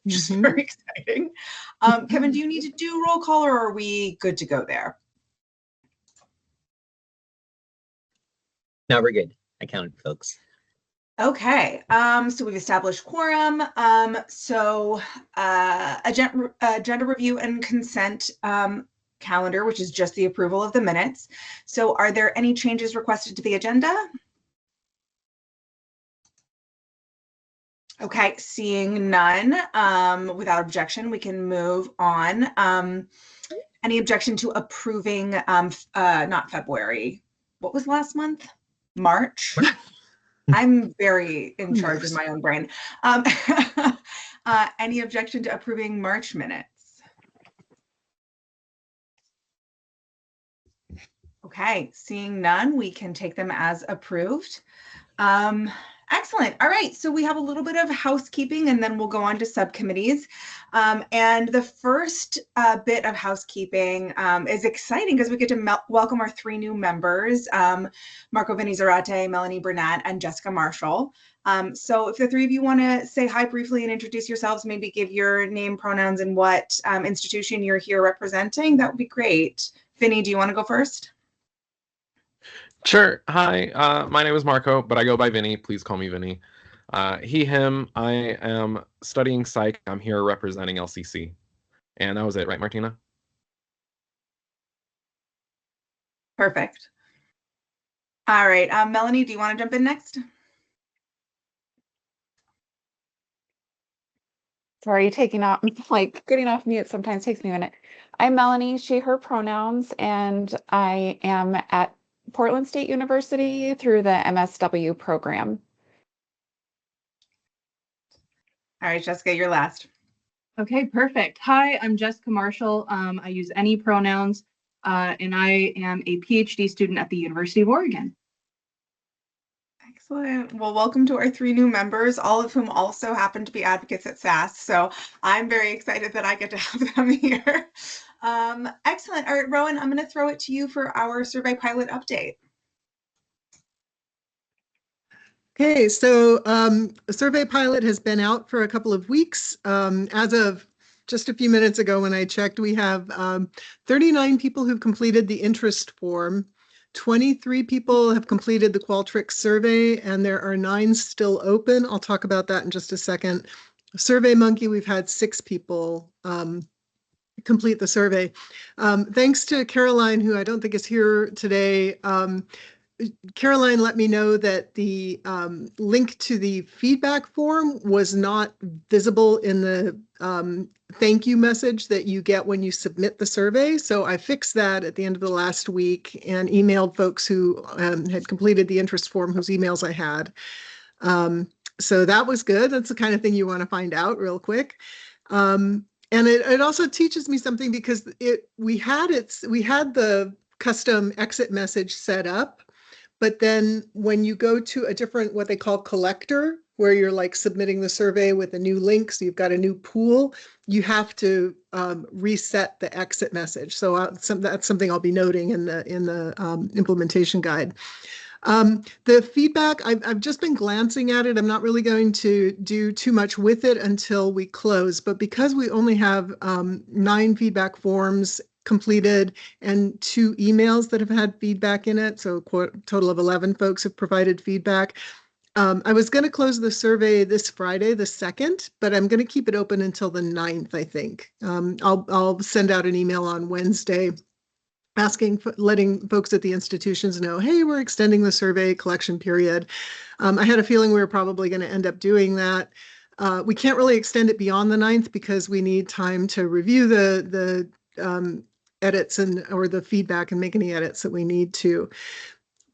which is very exciting. Kevin, do you need to do roll call or are we good to go there? No, we're good. I counted, folks. Okay, so we've established quorum. Agenda review and consent calendar, which is just the approval of the minutes. So are there any changes requested to the agenda? Okay, seeing none, without objection, we can move on. Any objection to approving, not February, what was last month? March? I'm very in charge of my own brain. Any objection to approving March minutes? Okay, seeing none, we can take them as approved. Excellent. All right, so we have a little bit of housekeeping and then we'll go on to subcommittees. And the first bit of housekeeping is exciting because we get to welcome our 3 new members, Marco Vinizarate, Melanie Burnett, and Jessica Marshall. So if the 3 of you want to say hi briefly and introduce yourselves, maybe give your name, pronouns, and what institution you're here representing, that would be great. Vinny, do you want to go first? Sure. Hi, my name is Marco, but I go by Vinny. Please call me Vinny. He, him, I am studying psych. I'm here representing LCC. And that was it, right, Martina? Perfect. All right, Melanie, do you want to jump in next? Sorry, getting off mute sometimes takes me a minute. I'm Melanie, she, her pronouns, and I am at Portland State University through the MSW program. All right, Jessica, you're last. Okay, perfect. Hi, I'm Jessica Marshall. I use any pronouns, and I am a PhD student at the University of Oregon. Excellent. Well, welcome to our 3 new members, all of whom also happen to be advocates at SAS. So I'm very excited that I get to have them here. Excellent. All right, Rowan, I'm going to throw it to you for our survey pilot update. Okay, so a survey pilot has been out for a couple of weeks. As of just a few minutes ago when I checked, we have 39 people who've completed the interest form. 23 people have completed the Qualtrics survey, and there are 9 still open. I'll talk about that in just a second. SurveyMonkey, we've had 6 people complete the survey. Thanks to Caroline, who I don't think is here today. Caroline let me know that the link to the feedback form was not visible in the thank you message that you get when you submit the survey. So I fixed that at the end of the last week and emailed folks who had completed the interest form whose emails I had. So that was good. That's the kind of thing you want to find out real quick. And it also teaches me something because we had the custom exit message set up. But then when you go to a different, what they call collector, where you're like submitting the survey with a new link, so you've got a new pool, you have to reset the exit message. So that's something I'll be noting in the implementation guide. The feedback, I've just been glancing at it. I'm not really going to do too much with it until we close. But because we only have 9 feedback forms completed and 2 emails that have had feedback in it, so a total of 11 folks have provided feedback. I was going to close the survey this Friday, the 2nd, but I'm going to keep it open until the 9th, I think. I'll send out an email on Wednesday letting folks at the institutions know, hey, we're extending the survey collection period. I had a feeling we were probably going to end up doing that. We can't really extend it beyond the 9th because we need time to review the edits or the feedback and make any edits that we need to.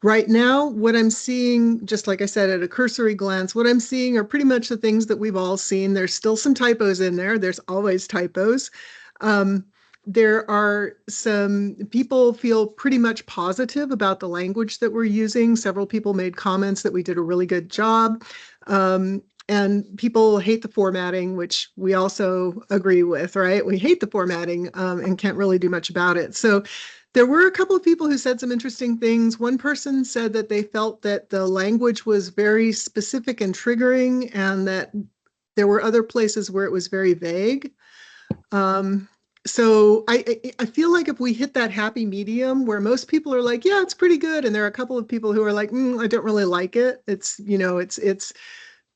Right now, what I'm seeing, just like I said, at a cursory glance, what I'm seeing are pretty much the things that we've all seen. There's still some typos in there. There's always typos. There are some people feel pretty much positive about the language that we're using. Several people made comments that we did a really good job. And people hate the formatting, which we also agree with, right? We hate the formatting and can't really do much about it. So there were a couple of people who said some interesting things. One person said that they felt that the language was very specific and triggering, and that There were other places where it was very vague. So I feel like if we hit that happy medium where most people are like, yeah, it's pretty good, and there are a couple of people who are like, I don't really like it. It's, you know, it's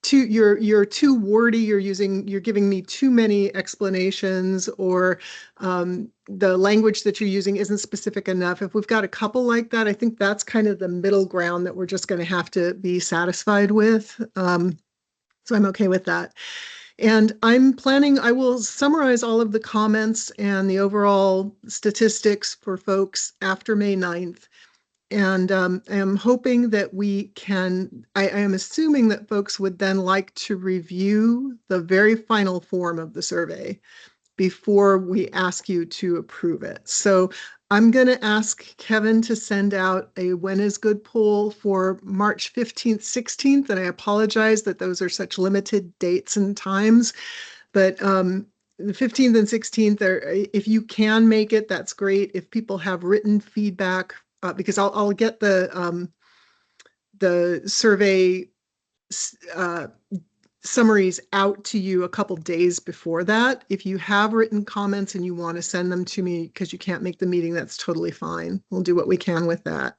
too, you're too wordy. You're giving me too many explanations, or the language that you're using isn't specific enough. If we've got a couple like that, I think that's kind of the middle ground that we're just going to have to be satisfied with. So I'm okay with that. And I'm planning, I will summarize all of the comments and the overall statistics for folks after May 9th. And I am hoping that we can, I am assuming that folks would then like to review the very final form of the survey before we ask you to approve it. So I'm going to ask Kevin to send out a when is good poll for March 15th, 16th. And I apologize that those are such limited dates and times, but the 15th and 16th are, if you can make it, that's great. If people have written feedback, because I'll get the survey summaries out to you a couple days before that. If you have written comments and you want to send them to me because you can't make the meeting, that's totally fine. We'll do what we can with that.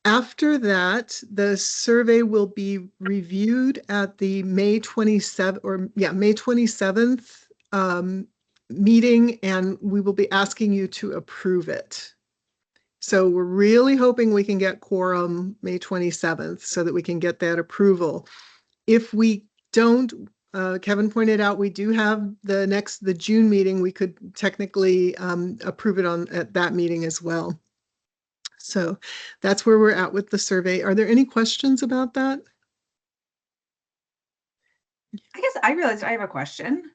After that, the survey will be reviewed at the May 27th meeting, and we will be asking you to approve it. So we're really hoping we can get quorum May 27th so that we can get that approval. If we don't, Kevin pointed out, we do have the June meeting. We could technically approve it at that meeting as well. So that's where we're at with the survey. Are there any questions about that? I guess I realized I have a question.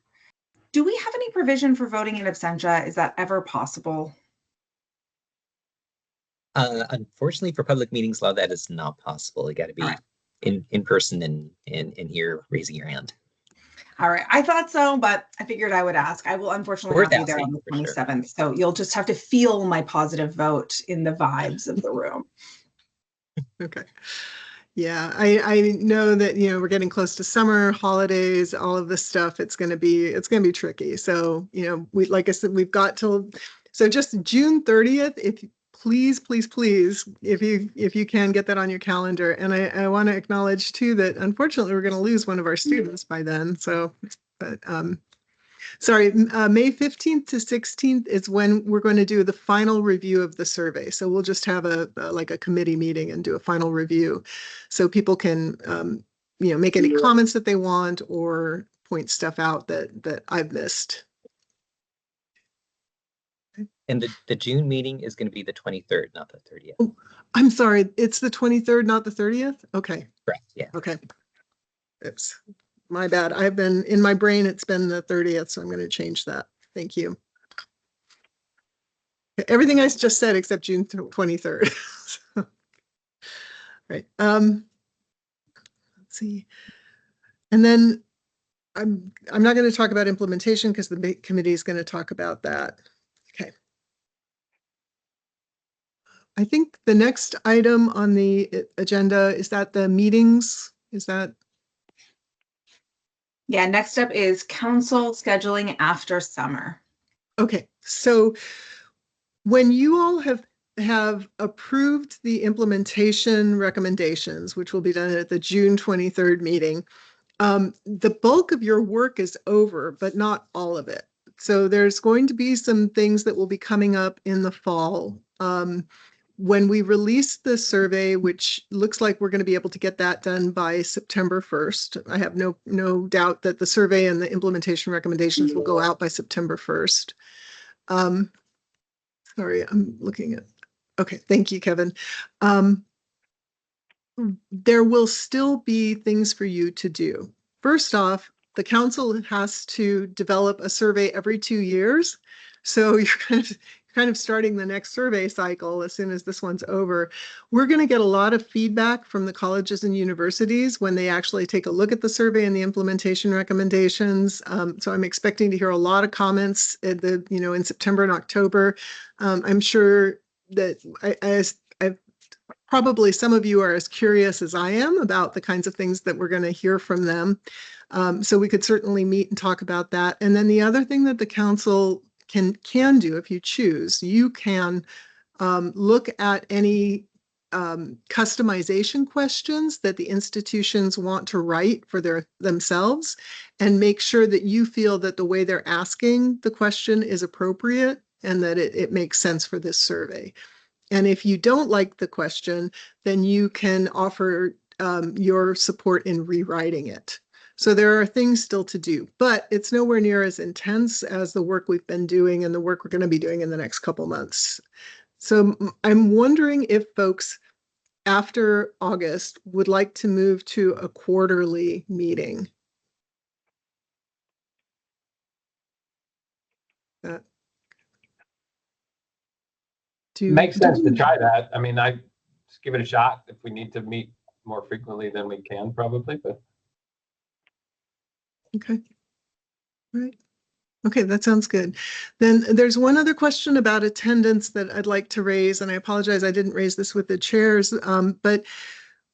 Do we have any provision for voting in absentia? Is that ever possible? Unfortunately, for public meetings law, that is not possible. You got to be in person and here raising your hand. All right, I thought so, but I figured I would ask. I will unfortunately not be there on the 27th, so you'll just have to feel my positive vote in the vibes of the room. Okay. Yeah, I know that, you know, we're getting close to summer, holidays, all of this stuff. It's going to be tricky. So, you know, like I said, we've got till, so just June 30th, if please, if you can get that on your calendar. And I want to acknowledge too that unfortunately we're going to lose one of our students by then. So, but sorry, May 15th to 16th is when we're going to do the final review of the survey. So we'll just have like a committee meeting and do a final review, so people can you know, make any comments that they want or point stuff out that I've missed. And the June meeting is going to be the 23rd, not the 30th. Oh, I'm sorry, it's the 23rd, not the 30th? Okay. Correct, yeah. Okay. Oops, my bad. I've been, in my brain, it's been the 30th, so I'm going to change that. Thank you. Everything I just said except June 23rd. So, right. Let's see. And then I'm not going to talk about implementation because the committee is going to talk about that. Okay. I think the next item on the agenda is that the meetings, is that? Yeah, next up is council scheduling after summer. Okay, so when you all have approved the implementation recommendations, which will be done at the June 23rd meeting, the bulk of your work is over, but not all of it. So there's going to be some things that will be coming up in the fall. When we release the survey, which looks like we're going to be able to get that done by September 1st. I have no doubt that the survey and the implementation recommendations will go out by September 1st. Sorry, I'm looking at, okay, thank you, Kevin. There will still be things for you to do. First off, the council has to develop a survey every 2 years. So you're kind of starting the next survey cycle as soon as this one's over. We're going to get a lot of feedback from the colleges and universities when they actually take a look at the survey and the implementation recommendations. So I'm expecting to hear a lot of comments at in September and October. I'm sure that I've probably some of you are as curious as I am about the kinds of things that we're going to hear from them. So we could certainly meet and talk about that. And then the other thing that the council can do, if you choose, you can look at any customization questions that the institutions want to write for themselves and make sure that you feel that the way they're asking the question is appropriate and that it makes sense for this survey. And if you don't like the question, then you can offer your support in rewriting it. So there are things still to do, but it's nowhere near as intense as the work we've been doing and the work we're going to be doing in the next couple months. So I'm wondering if folks after August would like to move to a quarterly meeting. Makes sense to try that. I mean, I just give it a shot. If we need to meet more frequently than we can, probably. But okay, right. Okay, that sounds good. Then there's one other question about attendance that I'd like to raise, and I apologize I didn't raise this with the chairs, but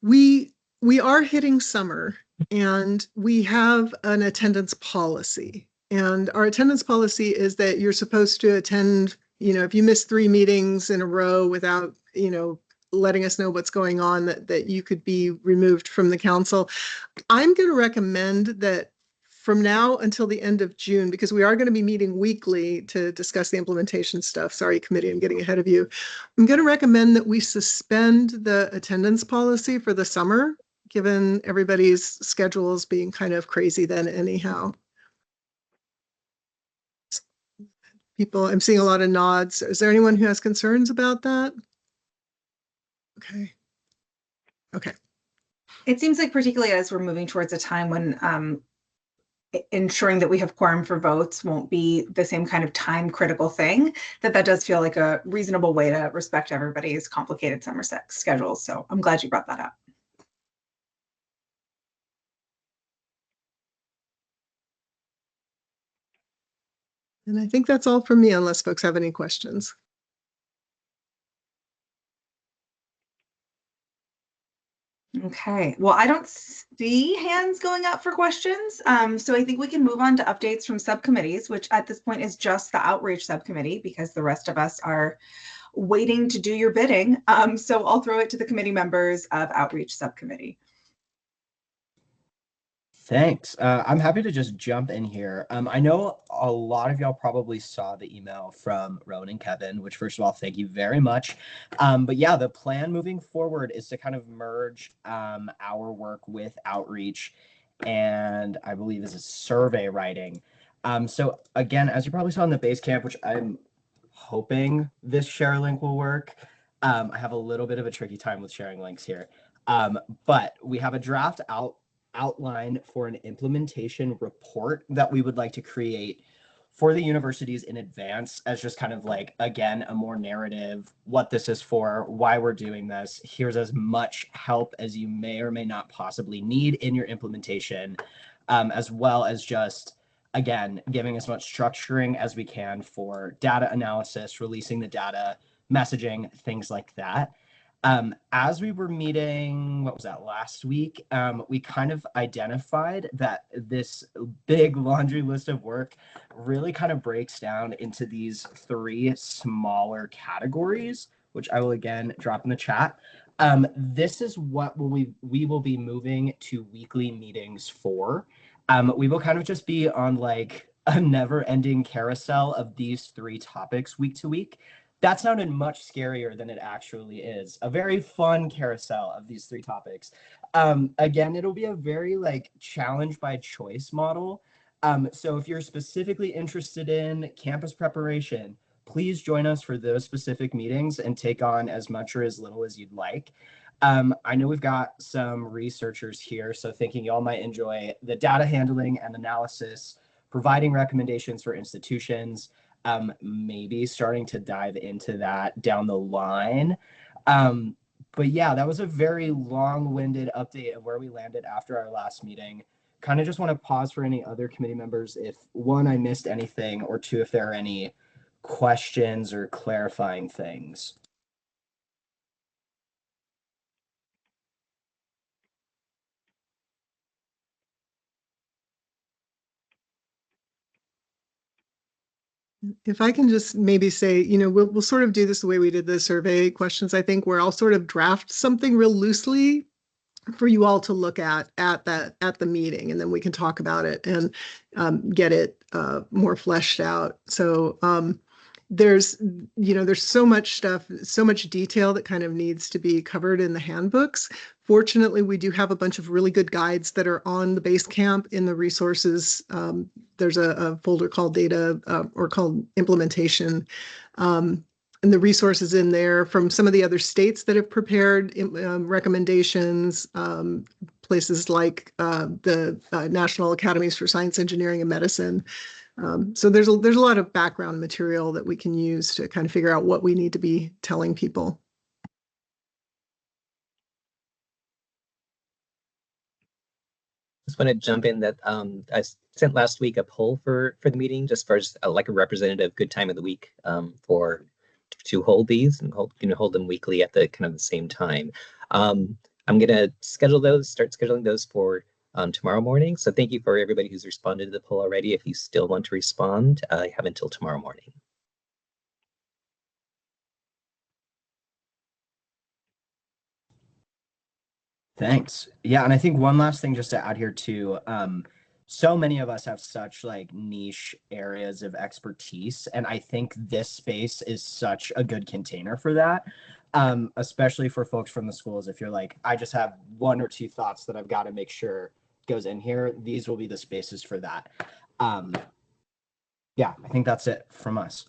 we are hitting summer and we have an attendance policy. And our attendance policy is that you're supposed to attend, if you miss 3 meetings in a row without, letting us know what's going on, that you could be removed from the council. I'm going to recommend that from now until the end of June, because we are going to be meeting weekly to discuss the implementation stuff. Sorry, committee, I'm getting ahead of you. I'm going to recommend that we suspend the attendance policy for the summer, given everybody's schedules being kind of crazy then anyhow. People, I'm seeing a lot of nods. Is there anyone who has concerns about that? Okay. Okay. It seems like particularly as we're moving towards a time when ensuring that we have quorum for votes won't be the same kind of time critical thing, that does feel like a reasonable way to respect everybody's complicated summer schedules. So I'm glad you brought that up. And I think that's all for me, unless folks have any questions. Okay, well, I don't see hands going up for questions. So I think we can move on to updates from subcommittees, which at this point is just the outreach subcommittee because the rest of us are waiting to do your bidding. So I'll throw it to the committee members of outreach subcommittee. Thanks. I'm happy to just jump in here. I know a lot of y'all probably saw the email from Rowan and Kevin, which first of all, thank you very much. But yeah, the plan moving forward is to kind of merge our work with outreach and I believe this is survey writing. So again, as you probably saw in the base camp, which I'm hoping this share link will work. I have a little bit of a tricky time with sharing links here. But we have a draft outline for an implementation report that we would like to create for the universities in advance as just kind of like, again, a more narrative, what this is for, why we're doing this. Here's as much help as you may or may not possibly need in your implementation, as well as just, again, giving as much structuring as we can for data analysis, releasing the data, messaging, things like that. As we were meeting, what was that, last week, we kind of identified that this big laundry list of work really kind of breaks down into these 3 smaller categories, which I will again drop in the chat. This is what we will be moving to weekly meetings for. We will kind of just be on like a never-ending carousel of these 3 topics week to week. That sounded much scarier than it actually is. A very fun carousel of these 3 topics. Again, it'll be a very like challenge by choice model. So if you're specifically interested in campus preparation, please join us for those specific meetings and take on as much or as little as you'd like. I know we've got some researchers here, so thinking y'all might enjoy the data handling and analysis, providing recommendations for institutions, maybe starting to dive into that down the line. But yeah, that was a very long-winded update of where we landed after our last meeting. Kind of just want to pause for any other committee members if 1, I missed anything, or 2, if there are any questions or clarifying things. If I can just maybe say, we'll sort of do this the way we did the survey questions, I think, where I'll sort of draft something real loosely for you all to look at the meeting, and then we can talk about it and get it more fleshed out. So there's so much stuff, so much detail that kind of needs to be covered in the handbooks. Fortunately, we do have a bunch of really good guides that are on the Basecamp in the resources. There's a folder called data or called implementation. And the resources in there from some of the other states that have prepared recommendations, places like the National Academies for Science, Engineering, and Medicine. So there's a lot of background material that we can use to kind of figure out what we need to be telling people. Just want to jump in that I sent last week a poll for the meeting, just for like a representative good time of the week to hold these and hold them weekly at the kind of the same time. I'm gonna start scheduling those for tomorrow morning. So thank you for everybody who's responded to the poll already. If you still want to respond, I have until tomorrow morning. Thanks. Yeah, and I think one last thing just to add here too. So many of us have such like niche areas of expertise, and I think this space is such a good container for that. Especially for folks from the schools. If you're like, I just have one or two thoughts that I've got to make sure goes in here, these will be the spaces for that. Yeah, I think that's it from us.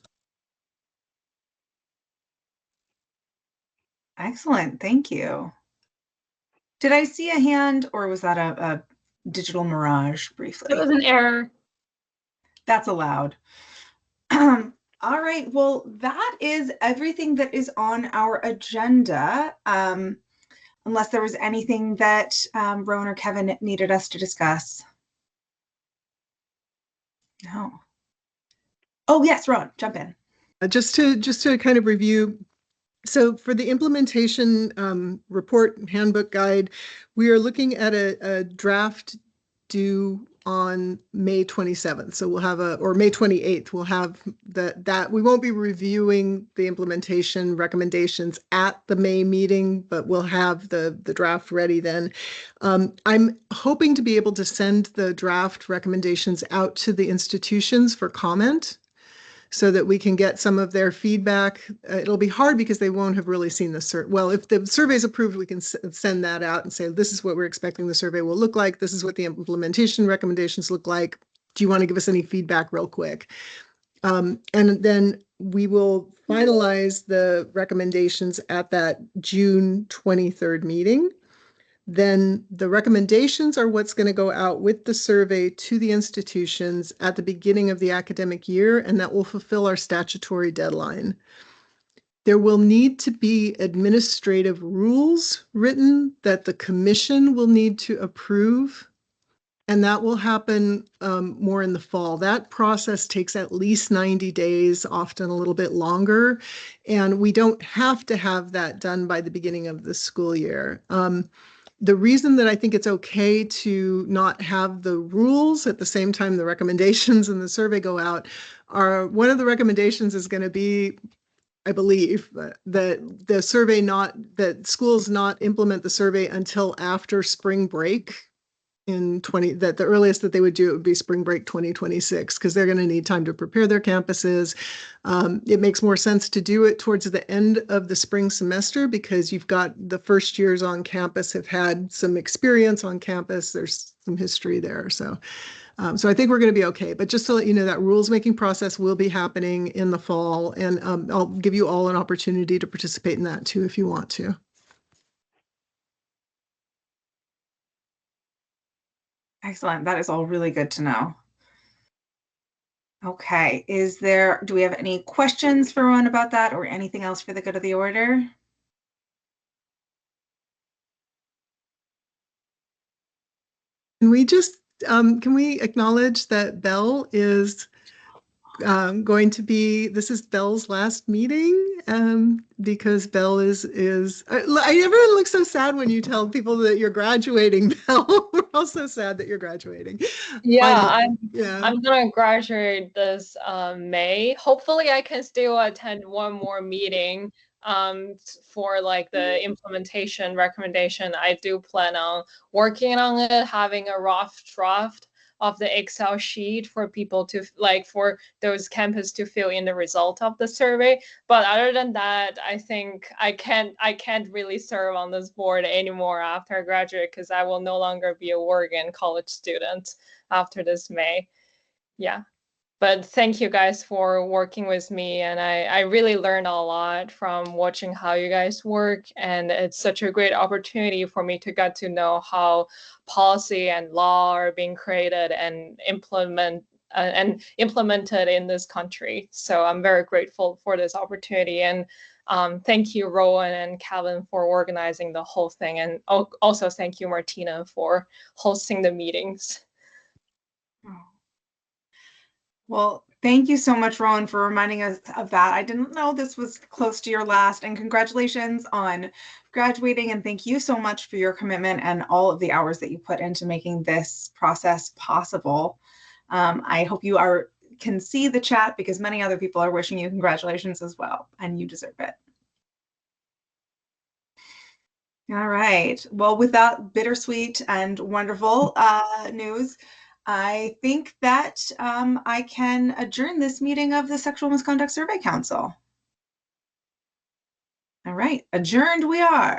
Excellent, thank you. Did I see a hand, or was that a digital mirage briefly? It was an error. That's allowed. All right, well, that is everything that is on our agenda. Unless there was anything that Rowan or Kevin needed us to discuss. No. Oh, yes, Rowan, jump in. Just to kind of review. So for the implementation report handbook guide, we are looking at a draft due on May 27th. So we'll have or May 28th, we'll have that we won't be reviewing the implementation recommendations at the May meeting, but we'll have the draft ready then. I'm hoping to be able to send the draft recommendations out to the institutions for comment, so that we can get some of their feedback. It'll be hard because they won't have really seen the survey. Well, if the survey is approved, we can send that out and say, this is what we're expecting the survey will look like. This is what the implementation recommendations look like. Do you want to give us any feedback real quick? And then we will finalize the recommendations at that June 23rd meeting. Then the recommendations are what's going to go out with the survey to the institutions at the beginning of the academic year, and that will fulfill our statutory deadline. There will need to be administrative rules written that the commission will need to approve, and that will happen more in the fall. That process takes at least 90 days, often a little bit longer, and we don't have to have that done by the beginning of the school year. The reason that I think it's okay to not have the rules at the same time the recommendations and the survey go out are, one of the recommendations is going to be, I believe, that the survey that schools not implement the survey until after spring break that the earliest that they would do it would be spring break 2026, because they're going to need time to prepare their campuses. It makes more sense to do it towards the end of the spring semester, because you've got the first years on campus have had some experience on campus. There's some history there. So I think we're going to be okay. But just to let you know, that rules making process will be happening in the fall, and I'll give you all an opportunity to participate in that too if you want to. Excellent. That is all really good to know. Okay. Do we have any questions for Rowan about that, or anything else for the good of the order? Can we acknowledge that Belle is going to be, this is Belle's last meeting, because Belle is everyone looks so sad when you tell people that you're graduating, Belle. also sad that you're graduating. Yeah, Yeah. I'm gonna graduate this May. Hopefully, I can still attend one more meeting for like the implementation recommendation. I do plan on working on it, having a rough draft of the Excel sheet for people to like for those campus to fill in the result of the survey. But other than that, I think I can't really serve on this board anymore after I graduate because I will no longer be a Oregon college student after this May. Yeah. But thank you guys for working with me. And I really learned a lot from watching how you guys work. And it's such a great opportunity for me to get to know how policy and law are being created and implemented in this country. So I'm very grateful for this opportunity. And thank you, Rowan and Kevin, for organizing the whole thing. And also thank you, Martina, for hosting the meetings. Well, thank you so much, Rowan, for reminding us of that. I didn't know this was close to your last, and congratulations on graduating. And thank you so much for your commitment and all of the hours that you put into making this process possible. I hope you can see the chat because many other people are wishing you congratulations as well, and you deserve it. All right. Well, with that bittersweet and wonderful news, I think that I can adjourn this meeting of the Sexual Misconduct Survey Council. All right, adjourned we are.